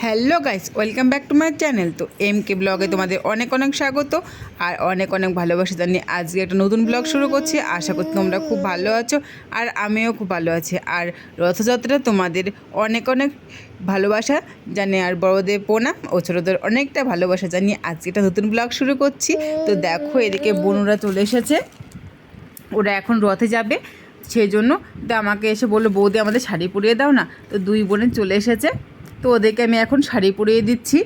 Hello guys, welcome back to my channel. তো এমকে ব্লগে তোমাদের অনেক অনেক স্বাগত আর অনেক অনেক ভালোবাসা জানিয়ে আজকে একটা নতুন ব্লগ শুরু করছি। আশা করছি তোমরা খুব ভালো আছো আর আমিও খুব ভালো আছি। আর রথযাত্রা তোমাদের অনেক অনেক ভালোবাসা জানিয়ে আর বড়দের প্রণাম ও ছোটোদের অনেকটা ভালোবাসা জানিয়ে আজকে একটা নতুন ব্লগ শুরু করছি। তো দেখো, এদিকে বোনরা চলে এসেছে, ওরা এখন রথে যাবে, সেই জন্য তো আমাকে এসে বললো, বৌদি আমাদের শাড়ি পরিয়ে দাও না। তো দুই বোনে চলে এসেছে, তো ওদেরকে আমি এখন শাড়ি পরিয়ে দিচ্ছি।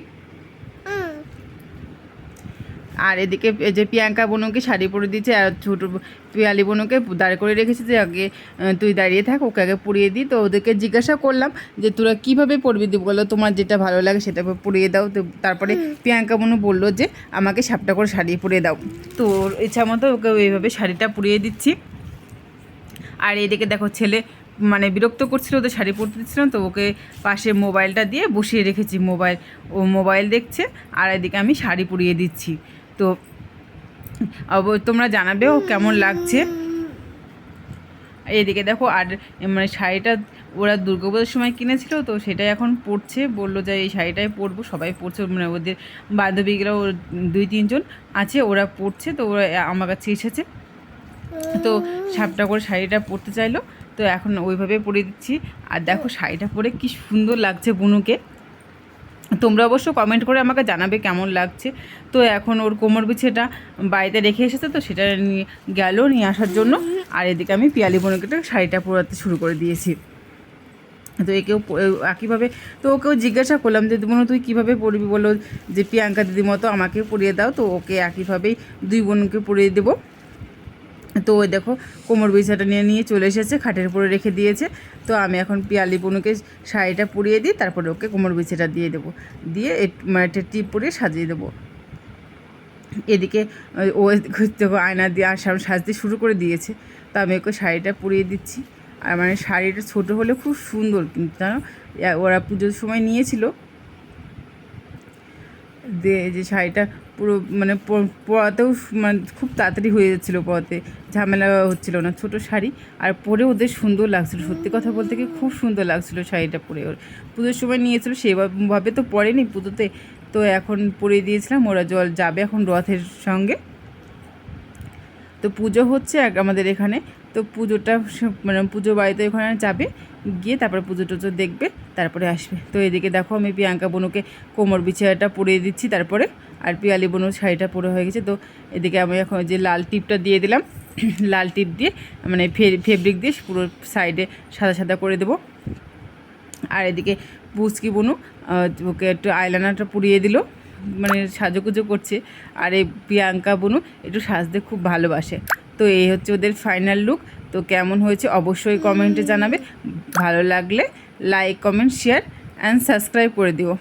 আর এদিকে এই যে প্রিয়াঙ্কা বোনকে শাড়ি পরিয়ে দিচ্ছে আর ছোটো পিয়ালি বোনকে দাঁড় করে রেখেছে যে আগে তুই দাঁড়িয়ে থাক, ওকে আগে পরিয়ে দিই। তো ওদেরকে জিজ্ঞাসা করলাম যে তোরা কীভাবে পরবি, দিব বলো তোমার যেটা ভালো লাগে সেটা পরিয়ে দাও। তো তারপরে প্রিয়াঙ্কা বোনও বললো যে আমাকে সাপটা করে শাড়ি পরিয়ে দাও। তো ওর ইচ্ছা মতো ওকে এইভাবে শাড়িটা পরিয়ে দিচ্ছি। আর এদিকে দেখো, ছেলে মানে বিরক্ত করছিল, ওদের শাড়ি পরতে দিচ্ছিলাম, তো ওকে পাশে মোবাইলটা দিয়ে বসিয়ে রেখেছি, ও মোবাইল দেখছে আর এদিকে আমি শাড়ি পরিয়ে দিচ্ছি। তো তোমরা জানাবে ও কেমন লাগছে। এদিকে দেখো, আর মানে শাড়িটা ওরা দুর্গাপুজোর সময় কিনেছিল, তো সেটাই এখন পরছে, বললো যে এই শাড়িটাই পরবো। সবাই পরছে, মানে ওদের বান্ধবীগুলো 2-3 জন আছে, ওরা পরছে, তো ওরা আমার কাছে এসেছে, তো সাপটা করে শাড়িটা পরতে চাইলো, তো এখন ওইভাবে পরিয়ে দিচ্ছি। আর দেখো শাড়িটা পরে কি সুন্দর লাগছে বুনুকে। তোমরা অবশ্য কমেন্ট করে আমাকে জানাবে কেমন লাগছে। তো এখন ওর কোমর বিছেটা বাড়িতে রেখে এসেছে, তো সেটা নিয়ে আসার জন্য। আর এদিকে আমি পিয়ালি বোনকে শাড়িটা পরাতে শুরু করে দিয়েছি। তো একেও একইভাবে, তো ওকেও জিজ্ঞাসা করলাম যে বোন তুই কীভাবে পরবি, বলো যে প্রিয়াঙ্কা দিদির মতো আমাকে পরিয়ে দাও। তো ওকে একইভাবেই দুই বোনকে পরিয়ে দেবো। তো ওই দেখো কোমর বিছাটা নিয়ে চলে এসেছে, খাটের উপরে রেখে দিয়েছে। তো আমি এখন পিয়ালি বোনকে শাড়িটা পরিয়ে দিই, তারপরে ওকে কোমর বিছাটা দিয়ে দেবো, দিয়ে মানে টিপ পরিয়ে সাজিয়ে দেবো। এদিকে ও দেখো আয়না দিয়ে সাজতে শুরু করে দিয়েছে, তো আমি ওকে শাড়িটা পরিয়ে দিচ্ছি। আর মানে শাড়িটা ছোটো হলে খুব সুন্দর, কিন্তু জানো ওরা পুজোর সময় নিয়েছিল, দিয়ে যে শাড়িটা পুরো মানে পরাতেও মানে খুব তাড়াতাড়ি হয়ে যাচ্ছিলো, পরাতে ঝামেলা হচ্ছিলো না, ছোটো শাড়ি আর পরে ওদের সুন্দর লাগছিলো। সত্যি কথা বলতে কি খুব সুন্দর লাগছিলো শাড়িটা পরে। ওর পুজোর সময় নিয়েছিল, সেভাবে তো পরেনি পুজোতে, তো এখন পরিয়ে দিয়েছিলাম। ওরা যাবে এখন রথের সঙ্গে। তো পুজো হচ্ছে আমাদের এখানে, তো পুজোটা মানে পুজো বাড়িতে ওখানে যাবে, গিয়ে তারপরে পুজো টুজো দেখবে, তারপরে আসবে। তো এদিকে দেখো আমি প্রিয়াঙ্কা বোনুকে কোমর বিছানাটা পরিয়ে দিচ্ছি তারপরে, আর পিয়ালি বোনুর শাড়িটা পরে হয়ে গেছে। তো এদিকে আমি এখন যে লাল টিপটা দিয়ে দিলাম, লাল টিপ দিয়ে মানে ফেব্রিক দিয়ে পুরো সাইডে সাদা সাদা করে দেবো। আর এদিকে পুচকি বোনু ওকে একটু আইলাইনারটা পরিয়ে দিল, মানে সাজুগুজো করছে। আর এই প্রিয়াঙ্কা বোনু একটু সাজতে খুব ভালোবাসে। তো এই হচ্ছে ওদের ফাইনাল লুক। তো কেমন হয়েছে অবশ্যই কমেন্টে জানাবে, ভালো লাগলে like, comment, share and subscribe করে দিও।